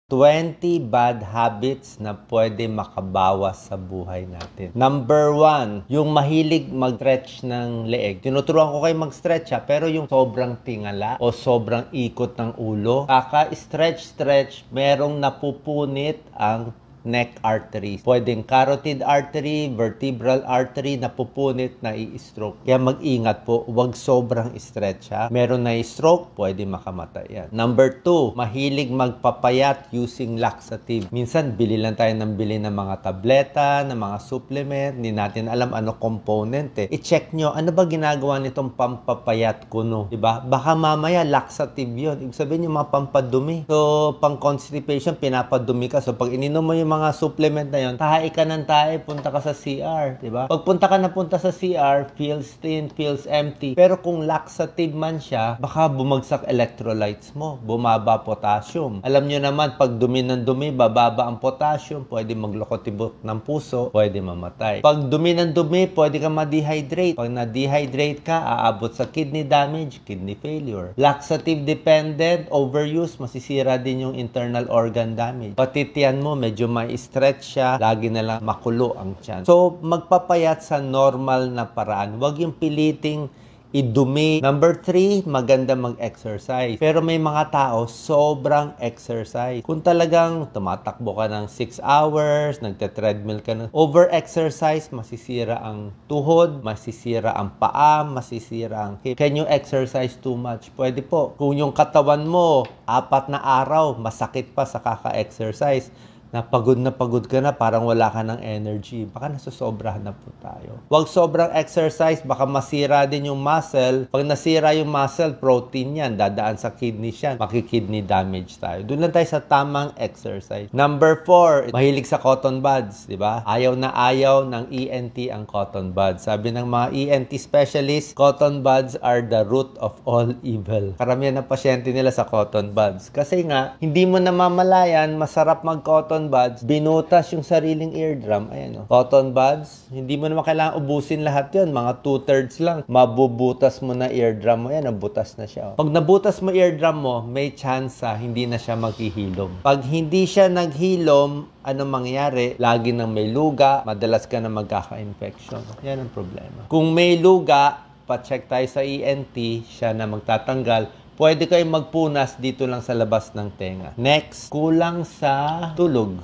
20 bad habits na pwede makabawas sa buhay natin. Number 1, yung mahilig mag-stretch ng leeg. Tinuturuan ko kayo mag-stretch pero yung sobrang tingala o sobrang ikot ng ulo, kaka-stretch, merong napupunit ang neck arteries. Pwedeng carotid artery, vertebral artery, napupunit, na i-stroke. Kaya mag-ingat po, huwag sobrang stretch ha. Meron na i-stroke, pwede makamatay yan. Number 2, mahilig magpapayat using laxative. Minsan, bili lang tayo ng bili ng mga tableta, ng mga supplement, hindi natin alam ano component eh. I-check nyo, ano ba ginagawa nitong pampapayat kuno? Diba? Baka mamaya laxative yun. Ibig sabihin yung mga pampadumi. So, pang constipation, pinapadumi ka. So, pag ininom mo yung mga supplement na yun, tahi ka ng tahi, punta ka sa CR, diba? Pag punta sa CR, feels thin, feels empty. Pero kung laxative man siya, baka bumagsak electrolytes mo, bumaba potassium. Alam nyo naman, pag dumi ng dumi, bababa ang potassium, pwede maglokotibok ng puso, pwede mamatay. Pag dumi ng dumi, pwede ka ma-dehydrate. Pag na-dehydrate ka, aabot sa kidney damage, kidney failure. Laxative dependent, overuse, masisira din yung internal organ damage. Pati tiyan mo, medyo may stretch siya, lagi na lang makulo ang tiyan. So, magpapayat sa normal na paraan. Huwag yung piliting idumi. Number 3, maganda mag-exercise. Pero may mga tao, sobrang exercise. Kung talagang tumatakbo ka ng 6 hours, nagte-treadmill ka ng over-exercise, masisira ang tuhod, masisira ang paa, masisira ang hip. Can you exercise too much? Pwede po. Kung yung katawan mo, 4 na araw, masakit pa sa kaka-exercise, na pagod ka na, parang wala ka ng energy. Baka nasusobrahan na po tayo. Huwag sobrang exercise, baka masira din yung muscle. Pag nasira yung muscle, protein yan, dadaan sa kidney yan, makikidney damage tayo. Doon lang tayo sa tamang exercise. Number 4, mahilig sa cotton buds, di ba? Ayaw na ayaw ng ENT ang cotton buds. Sabi ng mga ENT specialists, cotton buds are the root of all evil. Karamihan ng pasyente nila sa cotton buds. Kasi nga, hindi mo namamalayan, masarap mag-cotton buds, binutas yung sariling eardrum. Ayan o. Cotton buds, hindi mo naman kailangan ubusin lahat yun. Mga 2/3 lang. Mabubutas mo na eardrum mo. Ayan, nabutas na siya. Pag nabutas mo eardrum mo, may chance hindi na siya maghihilom. Pag hindi siya naghilom, ano mangyayari? Lagi nang may luga, madalas ka na magkaka-infection. Yan ang problema. Kung may luga, pa-check tayo sa ENT, siya na magtatanggal. Pwede kayong magpunas dito lang sa labas ng tenga. Next, kulang sa tulog.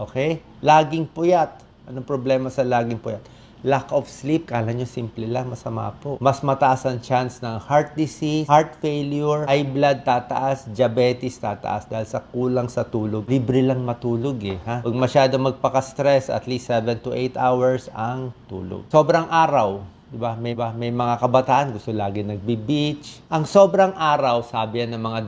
Okay? Laging puyat. Anong problema sa laging puyat? Lack of sleep. Kala nyo simple lang, masama po. Mas mataas ang chance ng heart disease, heart failure, high blood tataas, diabetes tataas dahil sa kulang sa tulog. Libre lang matulog eh. Ha? Huwag masyado magpaka-stress, at least 7 to 8 hours ang tulog. Sobrang araw. Diba? May mga kabataan gusto lagi nagbi-beach. Ang sobrang araw, sabi yan ng mga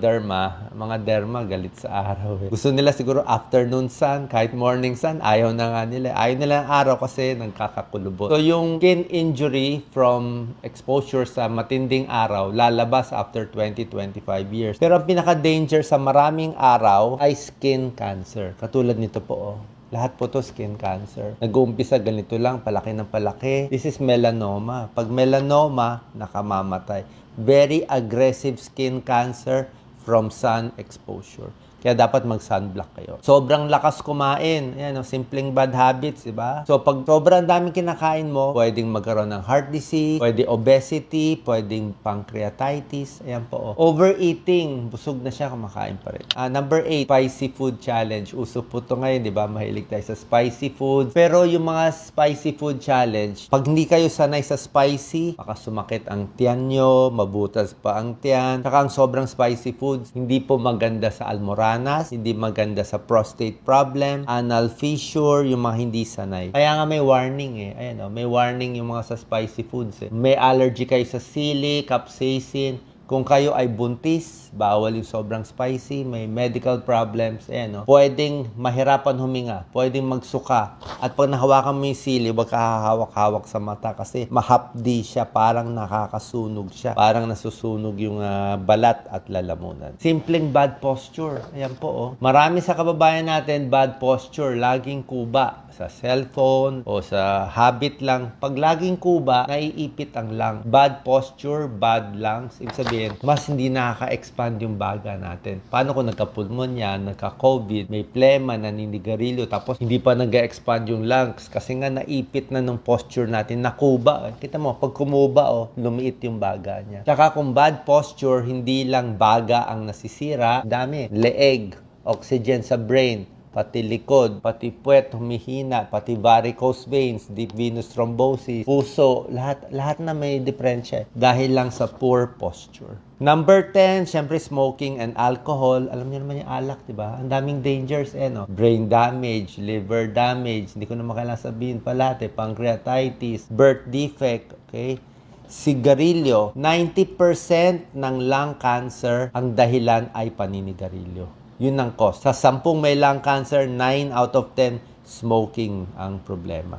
derma galit sa araw eh. Gusto nila siguro afternoon sun, kahit morning sun, ayaw na nga nila. Ayaw nila ang araw kasi nagkakakulubot. So yung skin injury from exposure sa matinding araw, lalabas after 20-25 years. Pero ang pinaka-danger sa maraming araw ay skin cancer. Katulad nito po oh. Lahat po to skin cancer. Nag-uumpisa ganito lang, palaki ng palaki. This is melanoma. Pag melanoma, nakamamatay. Very aggressive skin cancer from sun exposure. Kaya dapat mag-sunblock kayo. Sobrang lakas kumain. Ayan, simpleng bad habits, di ba? So, pag sobrang daming kinakain mo, pwedeng magkaroon ng heart disease, pwede obesity, pwedeng pancreatitis. Ayan po. Overeating. Busog na siya, kumakain pa rin. Number 8, spicy food challenge. Uso po ito ngayon, di ba? Mahilig tayo sa spicy food. Pero yung mga spicy food challenge, pag hindi kayo sanay sa spicy, baka sumakit ang tiyan nyo, mabutas pa ang tiyan. Saka ang sobrang spicy foods, hindi po maganda sa almoranas, hindi maganda sa prostate problem, anal fissure, yung mga hindi sanay. Kaya nga may warning eh. Ayan, may warning yung mga sa spicy foods eh. May allergy kayo sa sili, capsaicin. Kung kayo ay buntis, bawal yung sobrang spicy, may medical problems, pwedeng mahirapan huminga, pwedeng magsuka. At pag nahawakan mo yung sili, huwag ka hahawak-hawak sa mata kasi mahapdi siya, parang nakakasunog siya. Parang nasusunog yung balat at lalamunan. Simpleng bad posture. Ayan po oh. Marami sa kababayan natin, bad posture, laging kuba. Sa cellphone o sa habit lang. Pag laging kuba, naiipit ang lung. Bad posture, bad lungs. Ibig sabihin, sabihin, mas hindi nakaka-expand yung baga natin. Paano kung nagka-pulmonya, nagka-COVID, may plema, naninigarilyo, tapos hindi pa nag-expand yung lungs kasi nga naipit na ng posture natin, nakuba. Kita mo, pag kumuba, lumiit yung baga niya. Tsaka kung bad posture, hindi lang baga ang nasisira, dami. Leeg, oxygen sa brain, pati likod, pati puwet, humihina, pati varicose veins, deep venous thrombosis, puso, lahat na may diferensya dahil lang sa poor posture. Number 10, syempre smoking and alcohol. Alam niyo naman yung alak, di ba? Ang daming dangers, no? Brain damage, liver damage, hindi ko naman kailangan sabihin palate, pancreatitis, birth defect, okay? Sigarilyo, 90% ng lung cancer, ang dahilan ay paninigarilyo. Yun ang cause. Sa 10 may lung cancer, 9 out of 10 smoking ang problema.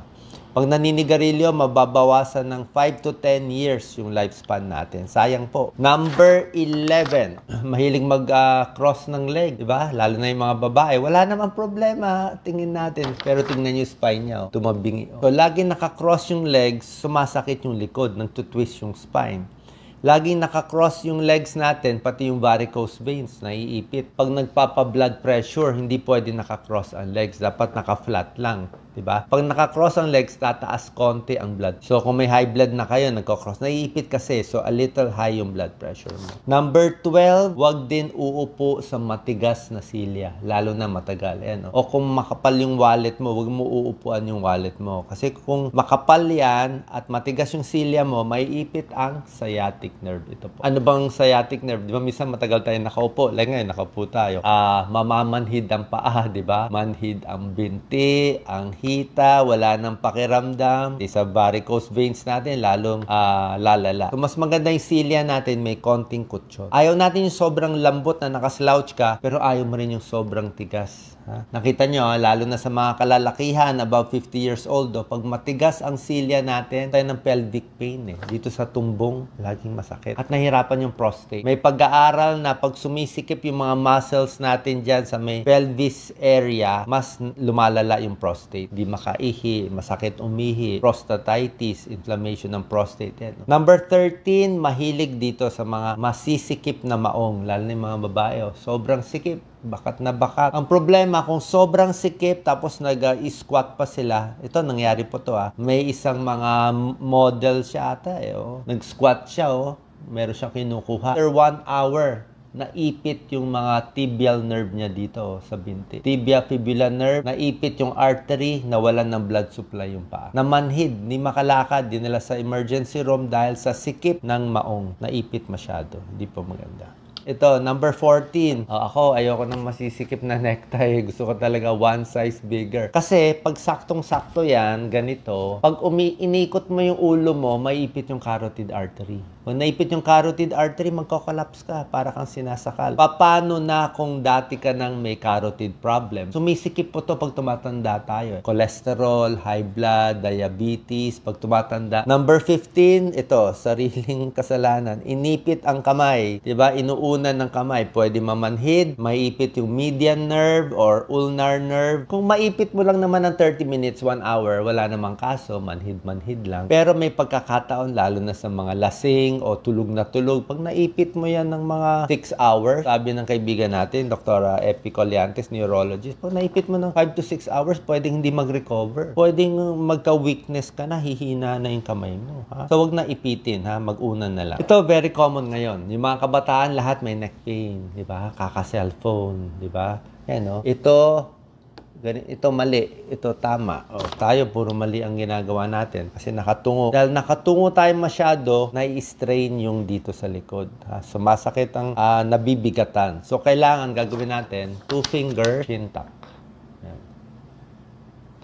Pag naninigarilyo, mababawasan ng 5 to 10 years yung lifespan natin. Sayang po. Number 11, mahilig mag-cross ng leg, di ba? Lalo na yung mga babae. Wala namang problema, tingin natin. Pero tingnan nyo yung spine niya, tumabingi. So, lagi nakakross yung legs, sumasakit yung likod, nagtutwist yung spine. Laging nakakross yung legs natin, pati yung varicose veins, naiipit. Pag nagpapa-blood pressure, hindi pwede nakakross ang legs. Dapat naka-flat lang. Diba? Pag nakakross ang legs, tataas konti ang blood. So, kung may high blood na kayo, nagkakross, naiipit kasi. So, a little high yung blood pressure mo. Number 12, wag din uupo sa matigas na silya. Lalo na matagal. Ayan, o kung makapal yung wallet mo, wag mo uupuan yung wallet mo. Kasi kung makapal yan at matigas yung silya mo, maiipit ang sciatic nerve. Ito po. Ano bang sciatic nerve? Di ba, minsan matagal tayo nakaupo. Like ngayon, nakaupo tayo. Mamamanhid ang paa, di ba? Manhid ang binti, ang hita, wala nang pakiramdam. Sa varicose veins natin, lalong lalala. So, mas maganda yung silya natin, may konting kutsyon. Ayaw natin yung sobrang lambot na nakaslouch ka, pero ayaw mo rin yung sobrang tigas. Ha? Nakita nyo, lalo na sa mga kalalakihan, about 50 years old, pag matigas ang silya natin, tayo ng pelvic pain. Dito sa tumbong, laging masakit. At nahirapan yung prostate. May pag-aaral na pag sumisikip yung mga muscles natin dyan sa may pelvis area, mas lumalala yung prostate. Di makaihi, masakit umihi, prostatitis, inflammation ng prostate. Yan. Number 13, mahilig dito sa mga masisikip na maong, lalo na yung mga babae. Sobrang sikip, bakat na bakat. Ang problema, kung sobrang sikip tapos nag-squat pa sila, ito nangyari po to may isang mga model siya ata nag-squat siya meron siyang kinukuha. After 1 hour, naipit yung mga tibial nerve niya dito sa binti. Tibia fibula nerve, naipit yung artery, nawalan ng blood supply yung paa. Namanhid, ni makalakad, dinala sa emergency room dahil sa sikip ng maong. Naipit masyado. Hindi po maganda. Ito, number 14. Ako, ayoko ng masisikip na necktie. Gusto ko talaga one size bigger. Kasi, pag saktong-sakto yan, ganito, pag inikot mo yung ulo mo, maiipit yung carotid artery. Kung naipit yung carotid artery, magkokolaps ka. Para kang sinasakal. Paano na kung dati ka nang may carotid problem? Sumisikip po to pag tumatanda tayo. Cholesterol, high blood, diabetes, pag tumatanda. Number 15, ito, sariling kasalanan. Inipit ang kamay. Diba? Inuunan ng kamay. Pwede mamanhid, maipit yung median nerve or ulnar nerve. Kung maipit mo lang naman ng 30 minutes, 1 hour, wala namang kaso, manhid-manhid lang. Pero may pagkakataon, lalo na sa mga lasing o tulog na tulog. Pag naipit mo yan ng mga 6 hours, sabi ng kaibigan natin, Dr. Epi Colliantes, neurologist, pag naipit mo ng 5 to 6 hours, pwedeng hindi mag-recover. Pwedeng magka-weakness ka na, hihina na yung kamay mo. So, wag na ipitin, mag-unan na lang. Ito, very common ngayon. Yung mga kabataan, lahat may neck pain, di ba? Kaka-cellphone, di ba? Yan, ito mali, ito tama. Tayo puro mali ang ginagawa natin kasi nakatungo. Dahil nakatungo tayo masyado, nai-strain yung dito sa likod. Sumasakit ang nabibigatan. So, kailangan gagawin natin 2-finger chin tuck. Yan.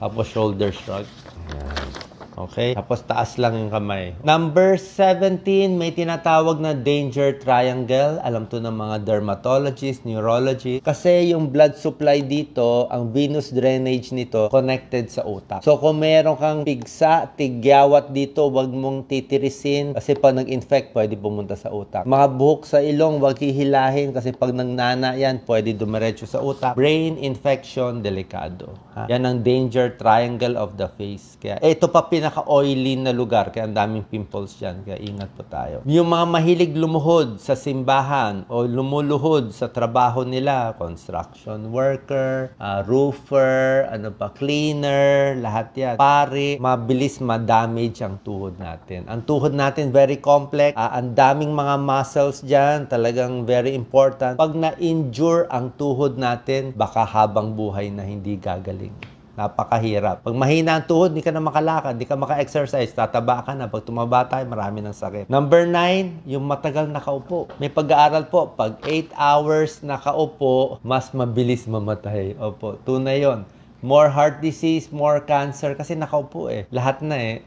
Tapos shoulder shrug. Yan. Okay? Tapos taas lang yung kamay. Number 17, may tinatawag na danger triangle. Alam to ng mga dermatologist, neurologist. Kasi yung blood supply dito, ang venous drainage nito, connected sa utak. So kung meron kang pigsa, tigyawat dito, wag mong titirisin. Kasi pag nag-infect, pwede pumunta sa utak. Mga buhok sa ilong, wag hihilahin. Kasi pag nangnana yan, pwede dumiretso sa utak. Brain infection, delikado. Yan ang danger triangle of the face. Kaya ito pa pinaka-oily na lugar, kaya ang daming pimples dyan, kaya ingat po tayo. Yung mga mahilig lumuhod sa simbahan o lumuluhod sa trabaho nila, construction worker, roofer, cleaner, lahat yan. Pare, mabilis ma-damage ang tuhod natin. Ang tuhod natin, very complex. Ang daming mga muscles dyan, talagang very important. Pag na-injure ang tuhod natin, baka habang buhay na hindi gagaling. Napakahirap. Pag mahina ang tuhod, hindi ka na makalakad, hindi ka maka-exercise, tataba ka na. Pag tumaba tayo, marami ng sakit. Number 9, yung matagal nakaupo. May pag-aaral po, pag 8 hours nakaupo, mas mabilis mamatay. Opo, tunay yon. More heart disease, more cancer, kasi nakaupo eh. Lahat na eh.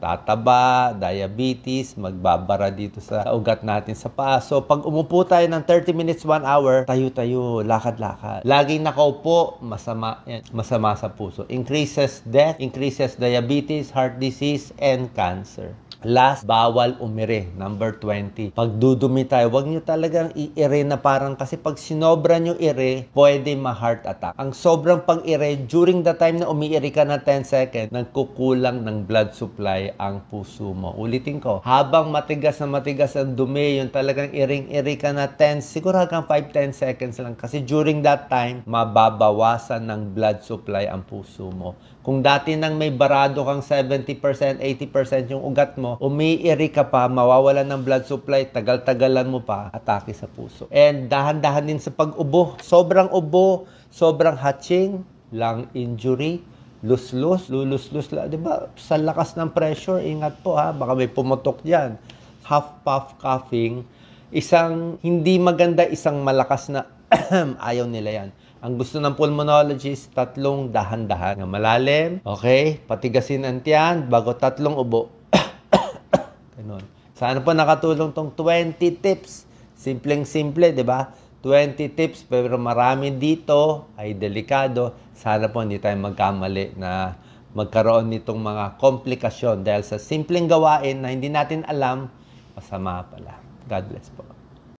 Tataba, diabetes, magbabara dito sa ugat natin sa paa. So, pag umupo tayo ng 30 minutes, 1 hour, tayo-tayo, lakad-lakad. Laging nakaupo, masama yan. Masama sa puso. Increases death, increases diabetes, heart disease, and cancer. Last, bawal umire. Number 20. Pag dudumi tayo, huwag nyo talagang i-ire na parang, kasi pag sinobra nyo ire, pwede ma-heart attack. Ang sobrang pag-ire, during the time na umiiri ka na 10 seconds, nagkukulang ng blood supply ang puso mo. Ulitin ko, habang matigas na matigas ang dumi, yung talagang iring-iri ka na 10, siguro hanggang 5-10 seconds lang. Kasi during that time, mababawasan ng blood supply ang puso mo. Kung dati nang may barado kang 70%, 80% yung ugat mo, umiiri ka pa, mawawalan ng blood supply, tagal-tagalan mo pa, atake sa puso. And dahan-dahan din sa pag-ubo. Sobrang ubo, sobrang hatching, lung injury, lulus-lus lang. Diba? Sa lakas ng pressure, ingat po ha, baka may pumutok dyan. Half-puff coughing, isang hindi maganda, isang malakas na ayaw nila yan. Ang gusto ng pulmonologist, 3 dahan-dahan. Malalim, okay? Patigasin ang tiyan, bago 3 ubo. Ganun. Sana po nakatulong tong 20 tips. Simpleng-simple, di ba? 20 tips, pero marami dito ay delikado. Sana po hindi tayo magkamali na magkaroon nitong mga komplikasyon dahil sa simpleng gawain na hindi natin alam, masama pala. God bless po.